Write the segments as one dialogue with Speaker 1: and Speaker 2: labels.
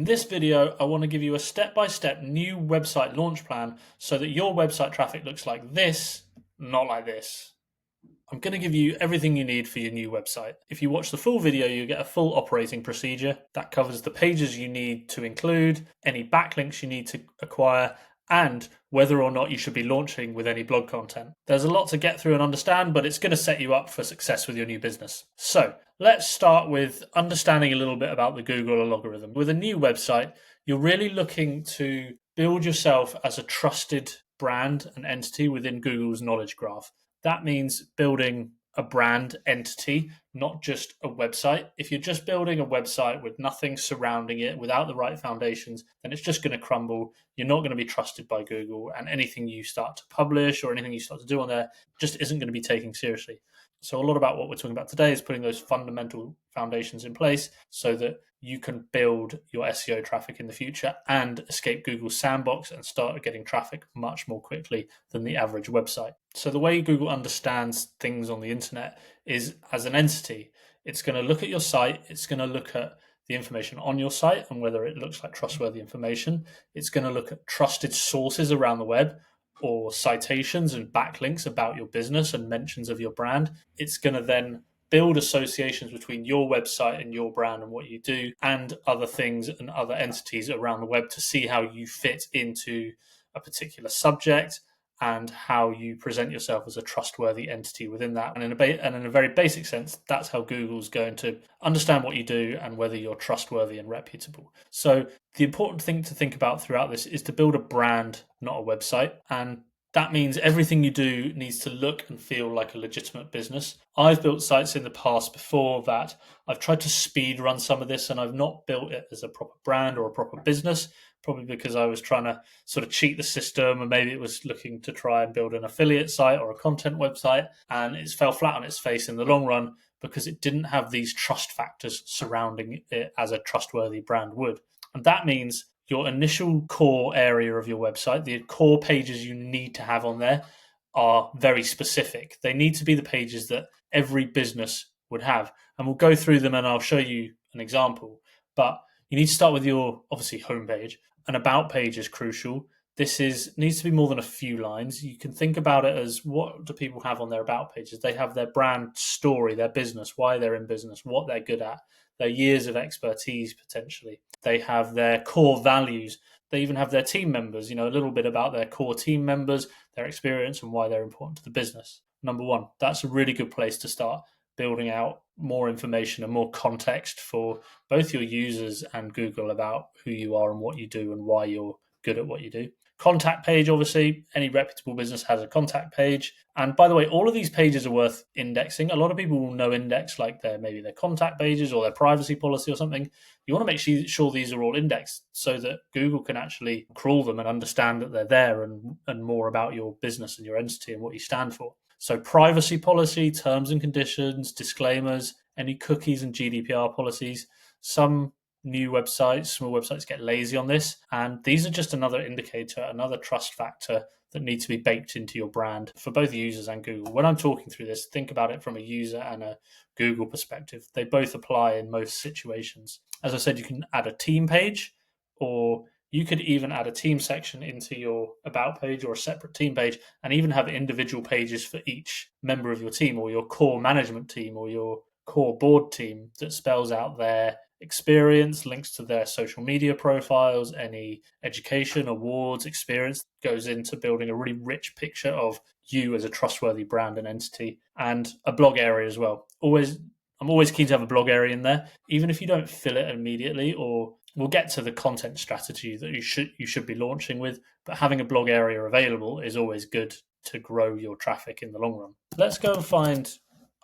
Speaker 1: this video, I want to give you a step-by-step new website launch plan so that your website traffic looks like this, not like this. I'm going to give you everything you need for your new website. If you watch the full video, you get a full operating procedure that covers the pages you need to include, any backlinks you need to acquire, and whether or not you should be launching with any blog content. There's a lot to get through and understand, but it's going to set you up for success with your new business. So let's start with understanding a little bit about the Google algorithm. With a new website, you're really looking to build yourself as a trusted brand and entity within Google's knowledge graph. That means building a brand entity, not just a website. If you're just building a website with nothing surrounding it, without the right foundations, then it's just going to crumble. You're not going to be trusted by Google, and anything you start to publish or anything you start to do on there just isn't going to be taken seriously. So a lot about what we're talking about today is putting those fundamental foundations in place so that you can build your SEO traffic in the future and escape Google's sandbox and start getting traffic much more quickly than the average website. So the way Google understands things on the internet is as an entity. It's going to look at your site. It's going to look at the information on your site and whether it looks like trustworthy information. It's going to look at trusted sources around the web, or citations and backlinks about your business and mentions of your brand. It's going to then build associations between your website and your brand and what you do and other things and other entities around the web to see how you fit into a particular subject and how you present yourself as a trustworthy entity within that. And in a very basic sense, that's how Google's going to understand what you do and whether you're trustworthy and reputable. So the important thing to think about throughout this is to build a brand, not a website. And that means everything you do needs to look and feel like a legitimate business. I've built sites in the past before that I've tried to speed run some of this, and I've not built it as a proper brand or a proper business, probably because I was trying to sort of cheat the system, and maybe it was looking to try and build an affiliate site or a content website, and it fell flat on its face in the long run because it didn't have these trust factors surrounding it as a trustworthy brand would. And that means your initial core area of your website, the core pages you need to have on there, are very specific. They need to be the pages that every business would have. And we'll go through them and I'll show you an example. But you need to start with your, obviously, homepage. An about page is crucial. Needs to be more than a few lines. You can think about it as, what do people have on their about pages? They have their brand story, their business, why they're in business, what they're good at, their years of expertise potentially. They have their core values. They even have their team members, a little bit about their core team members, their experience, and why they're important to the business. Number one, that's a really good place to start building out more information and more context for both your users and Google about who you are and what you do and why you're good at what you do. Contact page, obviously, any reputable business has a contact page. And by the way, all of these pages are worth indexing. A lot of people will know index like maybe their contact pages or their privacy policy or something. You want to make sure these are all indexed so that Google can actually crawl them and understand that they're there and more about your business and your entity and what you stand for. So privacy policy, terms and conditions, disclaimers, any cookies and GDPR policies. Some new websites, small websites get lazy on this. And these are just another indicator, another trust factor that needs to be baked into your brand for both users and Google. When I'm talking through this, think about it from a user and a Google perspective. They both apply in most situations. As I said, you can add a team page, or you could even add a team section into your about page or a separate team page, and even have individual pages for each member of your team or your core management team or your core board team that spells out their experience, links to their social media profiles, any education, awards, experience, goes into building a really rich picture of you as a trustworthy brand and entity, and a blog area as well. I'm always keen to have a blog area in there, even if you don't fill it immediately, or we'll get to the content strategy that you should be launching with, but having a blog area available is always good to grow your traffic in the long run. Let's go and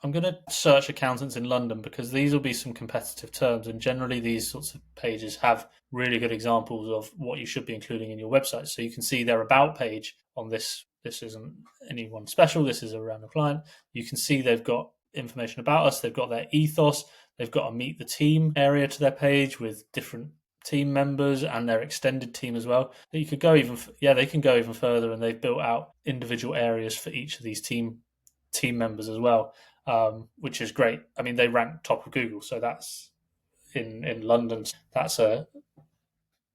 Speaker 1: I'm going to search accountants in London because these will be some competitive terms, and generally these sorts of pages have really good examples of what you should be including in your website. So you can see their about page on this. This isn't anyone special. This is around the client. You can see they've got information about us. They've got their ethos. They've got a meet the team area to their page with different team members and their extended team as well. You could go they can go even further, and they've built out individual areas for each of these team members as well. Which is great. I mean, they rank top of Google, so that's in London. That's a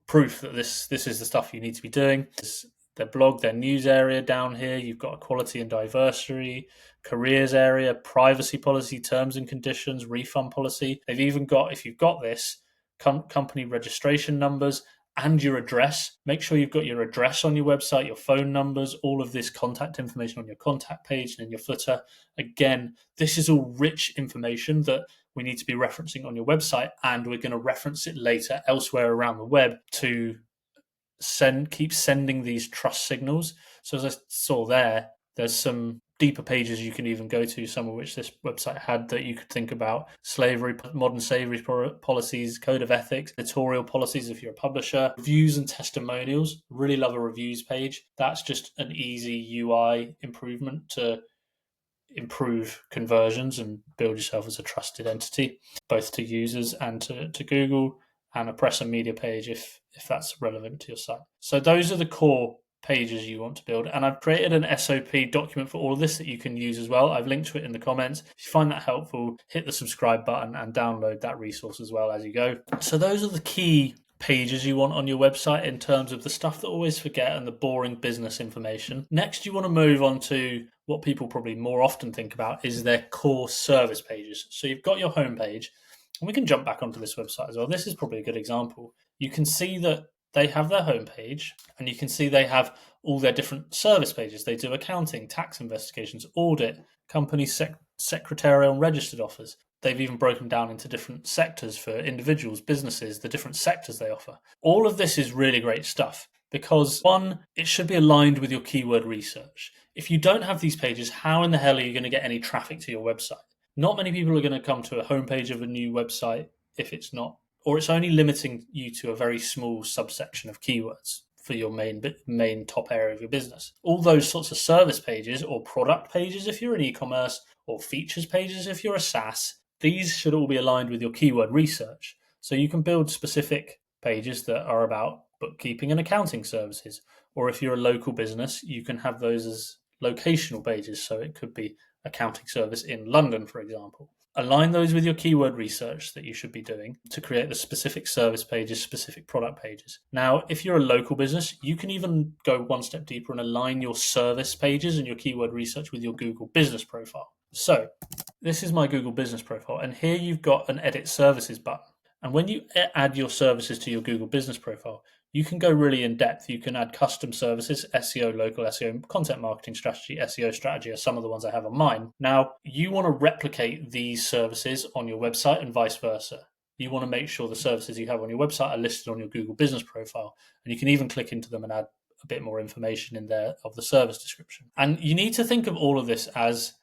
Speaker 1: proof that this is the stuff you need to be doing. Their blog, their news area down here. You've got equality and diversity, careers area, privacy policy, terms and conditions, refund policy. They've even got, if you've got this, company registration numbers and your address. Make sure you've got your address on your website, your phone numbers, all of this contact information on your contact page and in your footer. Again, this is all rich information that we need to be referencing on your website, and we're going to reference it later elsewhere around the web to keep sending these trust signals. So as I saw there's some deeper pages you can even go to, some of which this website had, that you could think about: slavery, modern slavery policies, code of ethics, editorial policies if you're a publisher, reviews and testimonials. Really love a reviews page. That's just an easy UI improvement to improve conversions and build yourself as a trusted entity, both to users and to Google, and a press and media page if that's relevant to your site. So those are the core pages you want to build, and I've created an SOP document for all of this that you can use as well. I've linked to it in the comments. If you find that helpful, hit the subscribe button and download that resource as well as you go. So those are the key pages you want on your website in terms of the stuff that always forget and the boring business information. Next, you want to move on to what people probably more often think about is their core service pages. So you've got your homepage, and we can jump back onto this website as well. This is probably a good example. You can see that they have their homepage, and you can see they have all their different service pages. They do accounting, tax investigations, audit, company secretarial and registered offers. They've even broken down into different sectors for individuals, businesses, the different sectors they offer. All of this is really great stuff because, one, it should be aligned with your keyword research. If you don't have these pages, how in the hell are you going to get any traffic to your website? Not many people are going to come to a homepage of a new website if it's not, or it's only limiting you to a very small subsection of keywords for your main top area of your business. All those sorts of service pages or product pages if you're an e-commerce, or features pages if you're a SaaS, these should all be aligned with your keyword research. So you can build specific pages that are about bookkeeping and accounting services. Or if you're a local business, you can have those as locational pages. So it could be accounting service in London, for example. Align those with your keyword research that you should be doing to create the specific service pages, specific product pages. Now, if you're a local business, you can even go one step deeper and align your service pages and your keyword research with your Google business profile. So this is my Google business profile, and here you've got an edit services button. And when you add your services to your Google business profile, you can go really in depth. You can add custom services, SEO, local SEO, content marketing strategy, SEO strategy are some of the ones I have on mine. Now, you want to replicate these services on your website and vice versa. You want to make sure the services you have on your website are listed on your Google business profile. And you can even click into them and add a bit more information in there of the service description. And you need to think of all of this as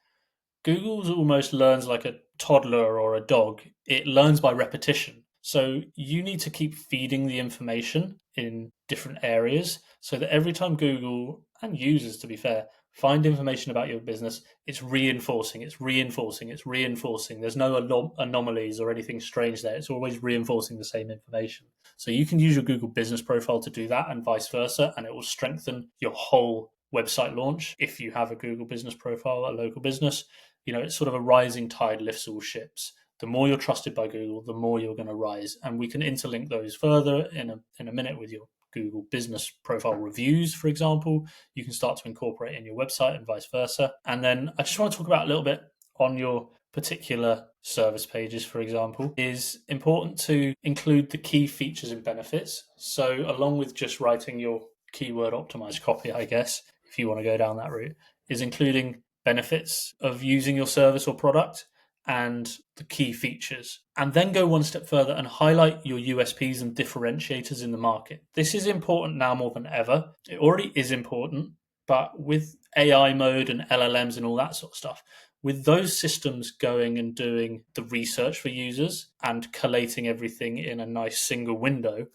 Speaker 1: Google's almost learns like a toddler or a dog. It learns by repetition. So you need to keep feeding the information in different areas so that every time Google, and users to be fair, find information about your business, it's reinforcing. There's no anomalies or anything strange there. It's always reinforcing the same information. So you can use your Google business profile to do that and vice versa, and it will strengthen your whole website launch if you have a Google business profile, a local business. It's sort of a rising tide lifts all ships. The more you're trusted by Google, the more you're going to rise. And we can interlink those further in a minute with your Google business profile reviews, for example. You can start to incorporate in your website and vice versa. And then I just want to talk about a little bit on your particular service pages, for example. Is important to include the key features and benefits. So along with just writing your keyword optimized copy, I guess, if you want to go down that route, is including benefits of using your service or product and the key features, and then go one step further and highlight your USPs and differentiators in the market. This is important now more than ever. It already is important, but with AI mode and LLMs and all that sort of stuff, with those systems going and doing the research for users and collating everything in a nice single window,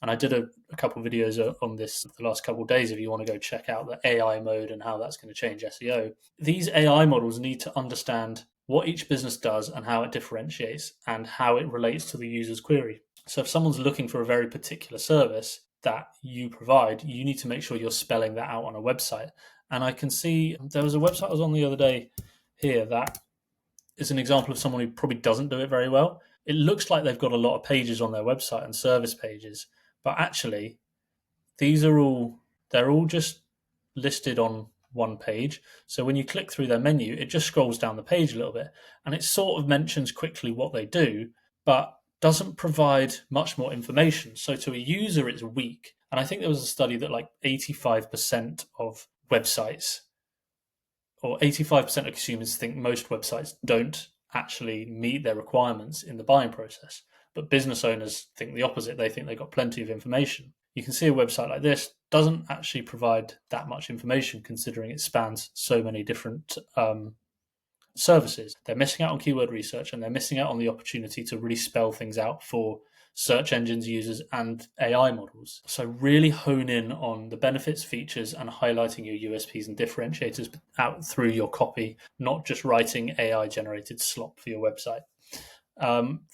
Speaker 1: and I did a couple of videos on this the last couple of days if you want to go check out the AI mode and how that's going to change SEO. These AI models need to understand what each business does and how it differentiates and how it relates to the user's query. So if someone's looking for a very particular service that you provide, you need to make sure you're spelling that out on a website. And I can see there was a website I was on the other day here that is an example of someone who probably doesn't do it very well. It looks like they've got a lot of pages on their website and service pages, But actually, they're all just listed on one page. So when you click through their menu, it just scrolls down the page a little bit, and it sort of mentions quickly what they do, but doesn't provide much more information. So to a user, it's weak. And I think there was a study that like 85% of websites, or 85% of consumers think most websites don't actually meet their requirements in the buying process. But business owners think the opposite. They think they've got plenty of information. You can see a website like this doesn't actually provide that much information, considering it spans so many different services. They're missing out on keyword research, and they're missing out on the opportunity to really spell things out for search engines users and AI models. So really hone in on the benefits, features, and highlighting your USPs and differentiators out through your copy, not just writing AI generated slop for your website.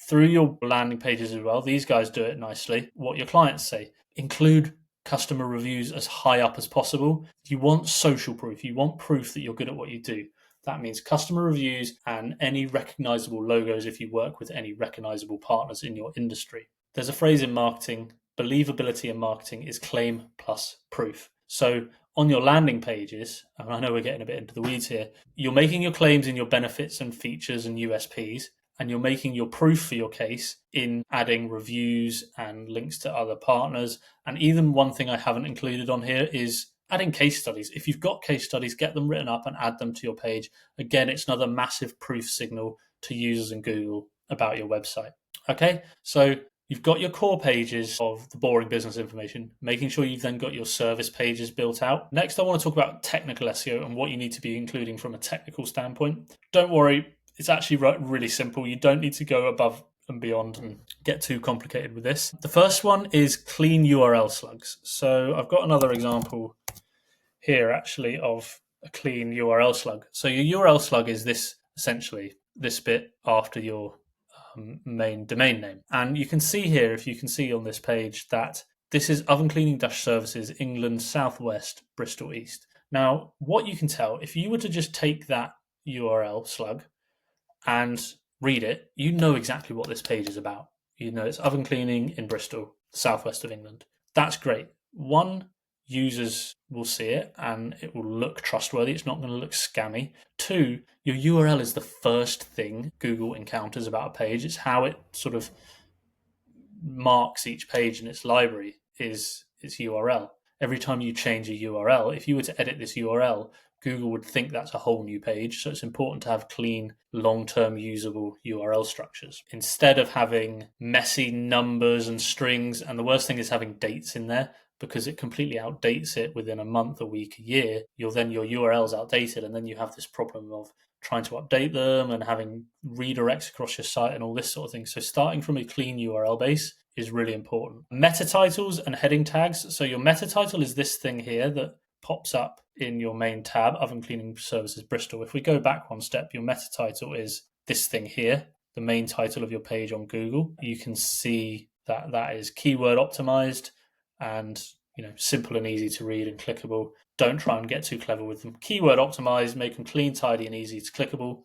Speaker 1: Through your landing pages as well, these guys do it nicely. What your clients say, include customer reviews as high up as possible. You want social proof. You want proof that you're good at what you do. That means customer reviews and any recognizable logos if you work with any recognizable partners in your industry. There's a phrase in marketing, believability in marketing is claim plus proof. So on your landing pages, and I know we're getting a bit into the weeds here, you're making your claims in your benefits and features and USPs, and you're making your proof for your case in adding reviews and links to other partners. And even one thing I haven't included on here is adding case studies. If you've got case studies, get them written up and add them to your page. Again, it's another massive proof signal to users in Google about your website. Okay, so you've got your core pages of the boring business information, making sure you've then got your service pages built out. Next, I want to talk about technical SEO and what you need to be including from a technical standpoint. Don't worry, it's actually really simple. You don't need to go above and beyond and get too complicated with this. The first one is clean URL slugs. So I've got another example here actually of a clean URL slug. So your URL slug is this, essentially this bit after your main domain name. And you can see here, if you can see on this page, that this is oven cleaning services, England, Southwest, Bristol East. Now, what you can tell, if you were to just take that URL slug and read it, you know exactly what this page is about. You know it's oven cleaning in Bristol, southwest of England. That's great. One, users will see it and it will look trustworthy. It's not going to look scammy. Two, your URL is the first thing Google encounters about a page. It's how it sort of marks each page in its library is its URL. Every time you change a URL, if you were to edit this URL, Google would think that's a whole new page. So it's important to have clean, long-term usable URL structures instead of having messy numbers and strings. And the worst thing is having dates in there, because it completely outdates it within a month, a week, a year. Your URL's outdated, and then you have this problem of trying to update them and having redirects across your site and all this sort of thing. So starting from a clean URL base is really important. Meta titles and heading tags. So your meta title is this thing here that pops up in your main tab, Oven Cleaning Services Bristol. If we go back one step, your meta title is this thing here, the main title of your page on Google. You can see that that is keyword optimized and simple and easy to read and clickable. Don't try and get too clever with them. Keyword optimized, make them clean, tidy, and easy to clickable.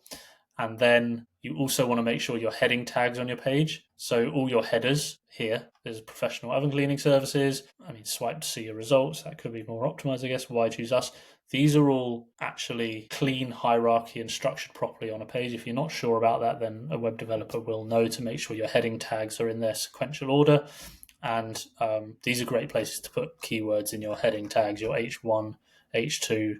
Speaker 1: And then you also want to make sure your heading tags on your page. So all your headers here, there's professional oven cleaning services. Swipe to see your results. That could be more optimized, I guess. Why choose us? These are all actually clean hierarchy and structured properly on a page. If you're not sure about that, then a web developer will know to make sure your heading tags are in their sequential order. And these are great places to put keywords in your heading tags, your H1, H2,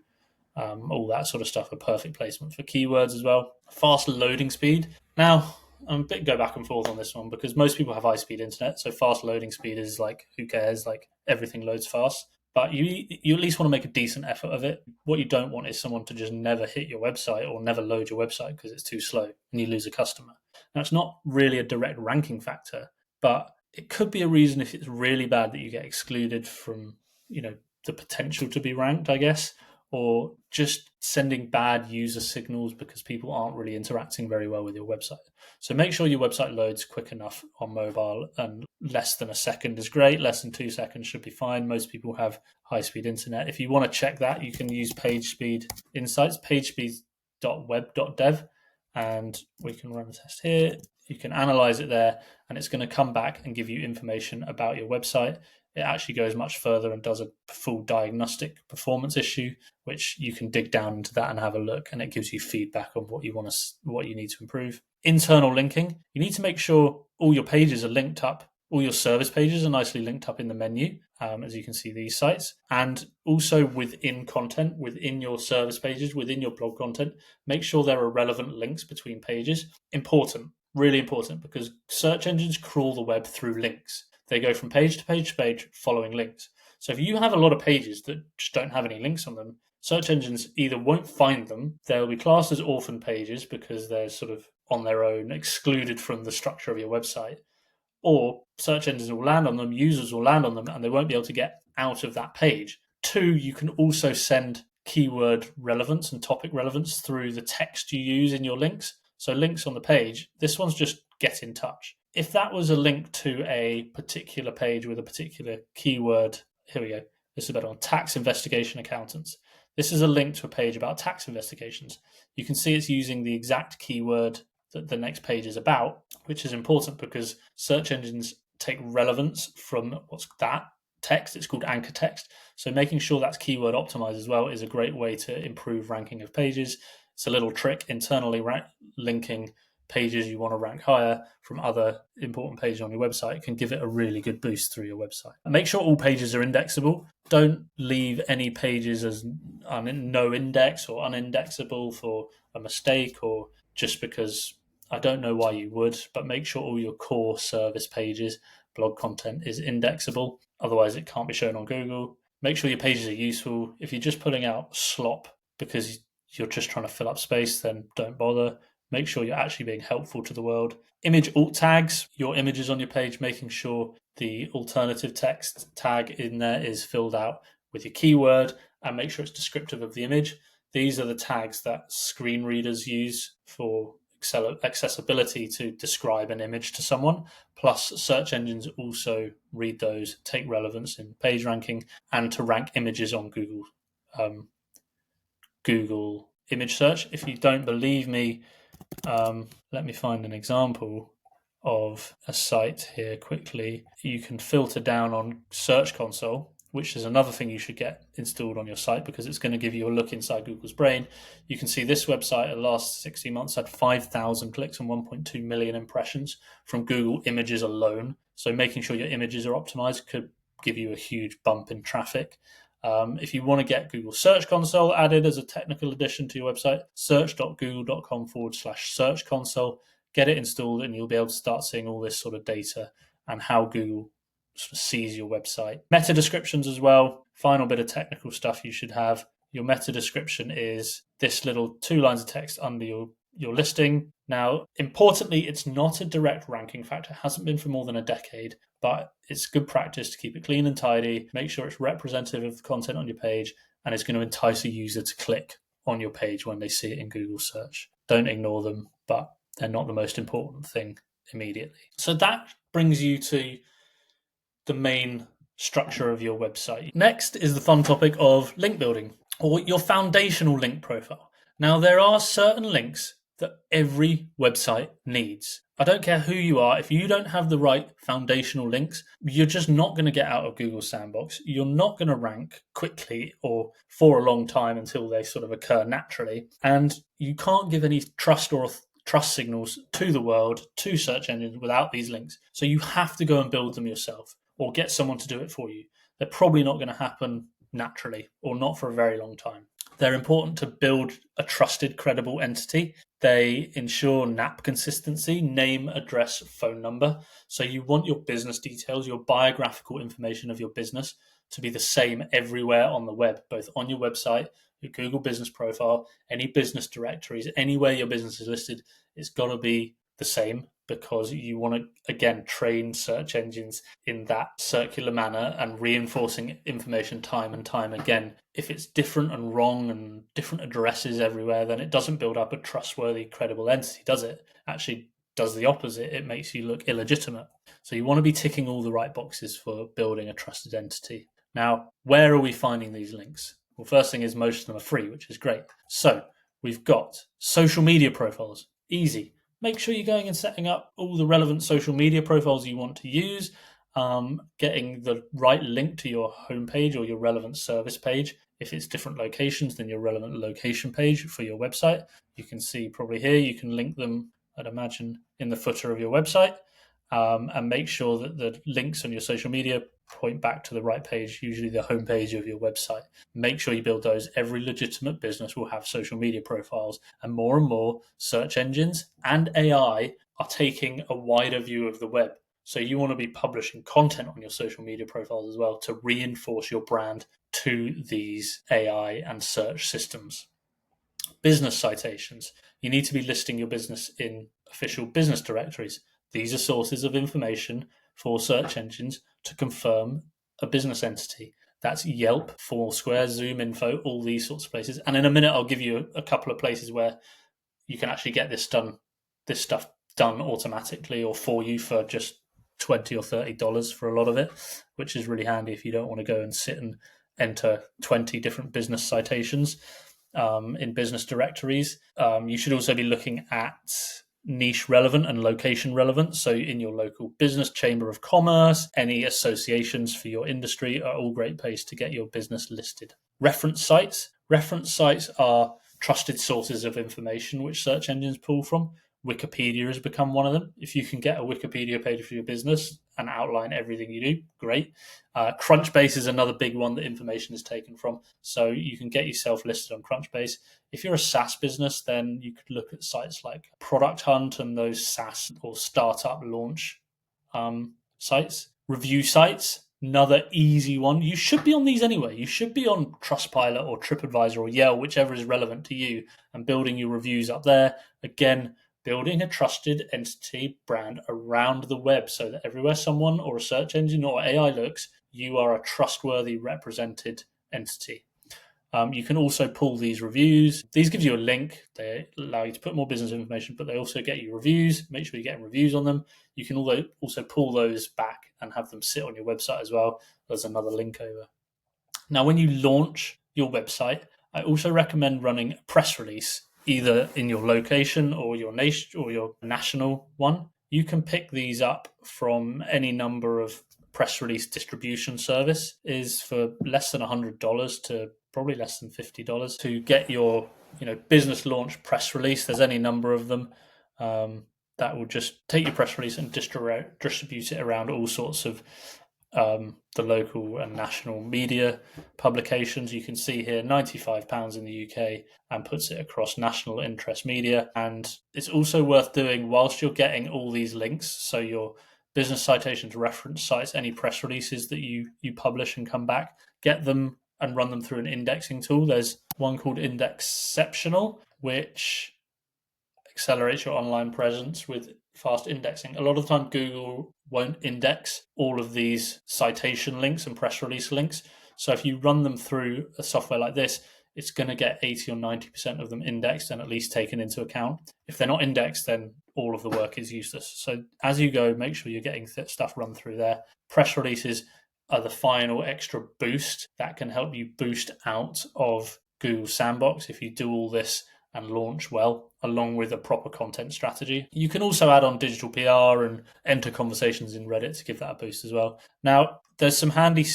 Speaker 1: all that sort of stuff, a perfect placement for keywords as well. Fast loading speed. Now, I'm a bit go back and forth on this one because most people have high-speed internet, so fast loading speed is like, who cares? Like, everything loads fast. But you at least want to make a decent effort of it. What you don't want is someone to just never hit your website or never load your website because it's too slow and you lose a customer. Now, it's not really a direct ranking factor, but it could be a reason if it's really bad that you get excluded from, the potential to be ranked, I guess, or just sending bad user signals because people aren't really interacting very well with your website. So make sure your website loads quick enough on mobile, and less than a second is great. Less than 2 seconds should be fine. Most people have high-speed internet. If you want to check that, you can use PageSpeed Insights, pagespeed.web.dev, and we can run a test here. You can analyze it there, and it's going to come back and give you information about your website. It actually goes much further and does a full diagnostic performance issue, which you can dig down into that and have a look, and it gives you feedback on what you need to improve. Internal linking. You need to make sure all your pages are linked up. All your service pages are nicely linked up in the menu, as you can see these sites. And also within content, within your service pages, within your blog content, make sure there are relevant links between pages. Important, really important, because search engines crawl the web through links. They go from page to page to page following links. So if you have a lot of pages that just don't have any links on them, search engines either won't find them, they'll be classed as orphan pages because they're sort of on their own, excluded from the structure of your website, or search engines will land on them, users will land on them, and they won't be able to get out of that page. 2, you can also send keyword relevance and topic relevance through the text you use in your links. So links on the page, this one's just get in touch. If that was a link to a particular page with a particular keyword, here we go, this is better on tax investigation accountants. This is a link to a page about tax investigations. You can see it's using the exact keyword that the next page is about, which is important because search engines take relevance from what's that text. It's called anchor text. So making sure that's keyword optimized as well is a great way to improve ranking of pages. It's a little trick internally linking pages you want to rank higher from other important pages on your website can give it a really good boost through your website. Make sure all pages are indexable. Don't leave any pages as no index or unindexable for a mistake or just because. I don't know why you would, but make sure all your core service pages, blog content is indexable. Otherwise, it can't be shown on Google. Make sure your pages are useful. If you're just putting out slop because you're just trying to fill up space, then don't bother. Make sure you're actually being helpful to the world. Image alt tags, your images on your page, making sure the alternative text tag in there is filled out with your keyword and make sure it's descriptive of the image. These are the tags that screen readers use for accessibility to describe an image to someone. Plus, search engines also read those, take relevance in page ranking, and to rank images on Google image search. If you don't believe me, let me find an example of a site here quickly. You can filter down on Search Console, which is another thing you should get installed on your site because it's going to give you a look inside Google's brain. You can see this website in the last 60 months had 5,000 clicks and 1.2 million impressions from Google images alone. So making sure your images are optimized could give you a huge bump in traffic. If you want to get Google Search Console added as a technical addition to your website, search.google.com/search console. Get it installed and you'll be able to start seeing all this sort of data and how Google sort of sees your website. Meta descriptions as well. Final bit of technical stuff you should have. Your meta description is this little 2 lines of text under your listing. Now, importantly, it's not a direct ranking factor. It hasn't been for more than a decade, but it's good practice to keep it clean and tidy, make sure it's representative of the content on your page, and it's going to entice a user to click on your page when they see it in Google search. Don't ignore them, but they're not the most important thing immediately. So that brings you to the main structure of your website. Next is the fun topic of link building, or your foundational link profile. Now, there are certain links that every website needs. I don't care who you are, if you don't have the right foundational links, you're just not going to get out of Google Sandbox. You're not going to rank quickly or for a long time until they sort of occur naturally. And you can't give any trust signals to the world, to search engines without these links. So you have to go and build them yourself or get someone to do it for you. They're probably not going to happen naturally or not for a very long time. They're important to build a trusted, credible entity. They ensure NAP consistency, name, address, phone number. So you want your business details, your biographical information of your business to be the same everywhere on the web, both on your website, your Google business profile, any business directories, anywhere your business is listed. It's got to be the same because you want to, again, train search engines in that circular manner and reinforcing information time and time again. If it's different and wrong and different addresses everywhere, then it doesn't build up a trustworthy, credible entity, does it? Actually does the opposite. It makes you look illegitimate. So you want to be ticking all the right boxes for building a trusted entity. Now, where are we finding these links? Well, first thing is most of them are free, which is great. So we've got social media profiles. Easy. Make sure you're going and setting up all the relevant social media profiles you want to use, getting the right link to your homepage or your relevant service page. If it's different locations, then your relevant location page for your website. You can see probably here, you can link them, I'd imagine, in the footer of your website, and make sure that the links on your social media point back to the right page, usually the homepage of your website. Make sure you build those. Every legitimate business will have social media profiles, and more search engines and AI are taking a wider view of the web. So you want to be publishing content on your social media profiles as well to reinforce your brand to these AI and search systems. Business citations. You need to be listing your business in official business directories. These are sources of information for search engines to confirm a business entity. That's Yelp, Foursquare, Zoom Info, all these sorts of places. And in a minute, I'll give you a couple of places where you can actually get this stuff done automatically or for you for just $20 or $30 for a lot of it, which is really handy if you don't want to go and sit and enter 20 different business citations in business directories. You should also be looking at niche relevant and location relevant. So in your local business, chamber of commerce, any associations for your industry are all great place to get your business listed. Reference sites. Reference sites are trusted sources of information which search engines pull from. Wikipedia has become one of them. If you can get a Wikipedia page for your business and outline everything you do, great. Crunchbase is another big one that information is taken from. So you can get yourself listed on Crunchbase. If you're a SaaS business, then you could look at sites like Product Hunt and those SaaS or startup launch sites. Review sites, another easy one. You should be on these anyway. You should be on Trustpilot or TripAdvisor or Yelp, whichever is relevant to you, and building your reviews up there. Again, building a trusted entity brand around the web so that everywhere someone or a search engine or AI looks, you are a trustworthy represented entity. You can also pull these reviews. These give you a link. They allow you to put more business information, but they also get you reviews. Make sure you're getting reviews on them. You can also pull those back and have them sit on your website as well. There's another link over. Now, when you launch your website, I also recommend running a press release, either in your location or your nation or your national one. You can pick these up from any number of press release distribution service. Is for less than $100 to probably less than $50 to get your business launch press release. There's any number of them that will just take your press release and distribute it around all sorts of the local and national media publications. You can see here £95 in the UK and puts it across national interest media. And it's also worth doing whilst you're getting all these links. So your business citations, reference sites, any press releases that you publish and come back, get them and run them through an indexing tool. There's one called Indexceptional, which accelerates your online presence with fast indexing. A lot of the time, Google won't index all of these citation links and press release links. So if you run them through a software like this, it's going to get 80 or 90% of them indexed and at least taken into account. If they're not indexed, then all of the work is useless. So as you go, make sure you're getting stuff run through there. Press releases are the final extra boost that can help you boost out of Google Sandbox if you do all this and launch well, along with a proper content strategy. You can also add on digital PR and enter conversations in Reddit to give that a boost as well. Now, there's some handy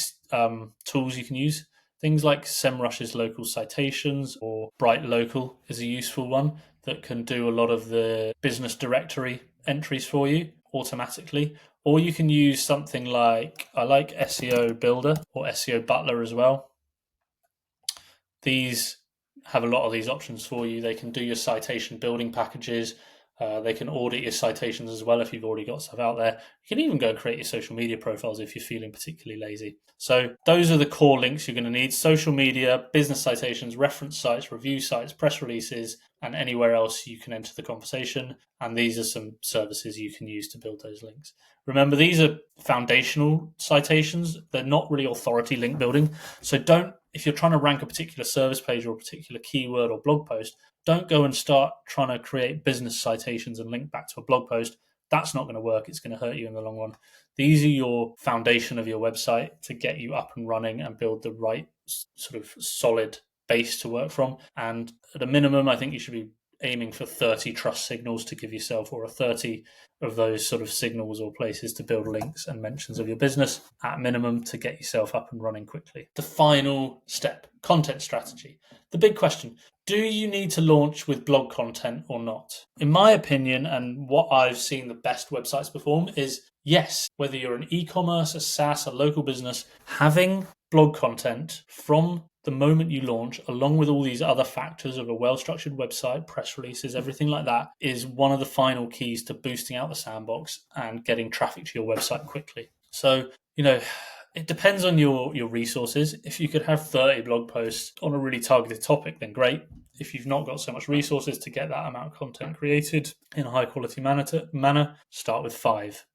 Speaker 1: tools you can use. Things like SEMrush's local citations or Bright Local is a useful one that can do a lot of the business directory entries for you automatically. Or you can use something like, I like SEO Builder or SEO Butler as well. These have a lot of these options for you. They can do your citation building packages. They can audit your citations as well if you've already got stuff out there. You can even go and create your social media profiles if you're feeling particularly lazy. So those are the core links you're going to need: social media, business citations, reference sites, review sites, press releases, and anywhere else you can enter the conversation. And these are some services you can use to build those links. Remember, these are foundational citations. They're not really authority link building. So if you're trying to rank a particular service page or a particular keyword or blog post, don't go and start trying to create business citations and link back to a blog post. That's not going to work. It's going to hurt you in the long run. These are your foundation of your website to get you up and running and build the right sort of solid base to work from. And at a minimum, I think you should be aiming for 30 trust signals to give yourself, or a 30 of those sort of signals or places to build links and mentions of your business at minimum to get yourself up and running quickly. The final step, content strategy. The big question, do you need to launch with blog content or not? In my opinion, and what I've seen the best websites perform is yes, whether you're an e-commerce, a SaaS, a local business, having blog content from the moment you launch, along with all these other factors of a well-structured website, press releases, everything like that, is one of the final keys to boosting out the sandbox and getting traffic to your website quickly. So, it depends on your resources. If you could have 30 blog posts on a really targeted topic, then great. If you've not got so much resources to get that amount of content created in a high quality manner, start with 5.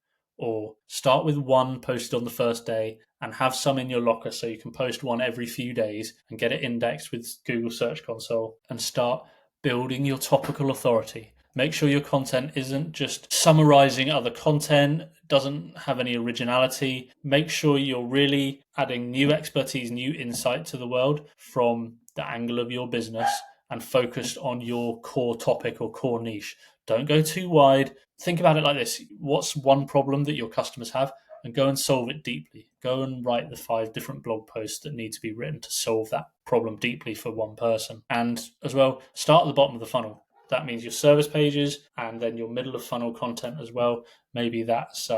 Speaker 1: Or start with 1 posted on the first day and have some in your locker so you can post 1 every few days and get it indexed with Google Search Console, and start building your topical authority. Make sure your content isn't just summarizing other content, doesn't have any originality. Make sure you're really adding new expertise, new insight to the world from the angle of your business and focused on your core topic or core niche. Don't go too wide. Think about it like this. What's one problem that your customers have? And go and solve it deeply. Go and write the 5 different blog posts that need to be written to solve that problem deeply for one person. And as well, start at the bottom of the funnel. That means your service pages and then your middle of funnel content as well. Maybe that's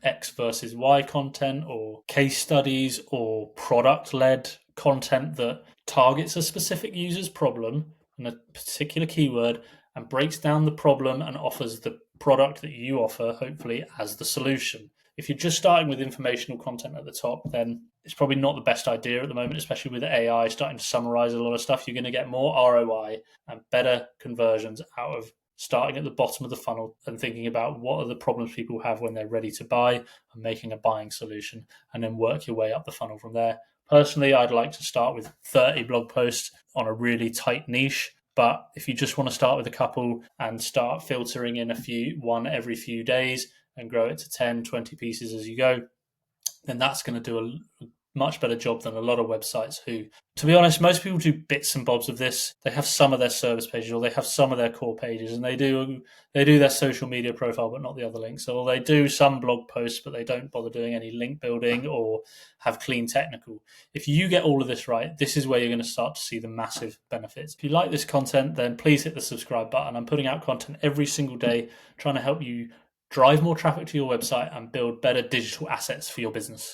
Speaker 1: X versus Y content or case studies or product-led content that targets a specific user's problem and a particular keyword and breaks down the problem and offers the product that you offer, hopefully, as the solution. If you're just starting with informational content at the top, then it's probably not the best idea at the moment, especially with AI starting to summarize a lot of stuff. You're going to get more ROI and better conversions out of starting at the bottom of the funnel and thinking about what are the problems people have when they're ready to buy and making a buying solution, and then work your way up the funnel from there. Personally, I'd like to start with 30 blog posts on a really tight niche. But if you just want to start with a couple and start filtering in one every few days and grow it to 10, 20 pieces as you go, then that's going to do a much better job than a lot of websites who, to be honest, most people do bits and bobs of this. They have some of their service pages or they have some of their core pages, and they do their social media profile but not the other links. Or they do some blog posts but they don't bother doing any link building or have clean technical. If you get all of this right, this is where you're going to start to see the massive benefits. If you like this content, then please hit the subscribe button. I'm putting out content every single day trying to help you drive more traffic to your website and build better digital assets for your business.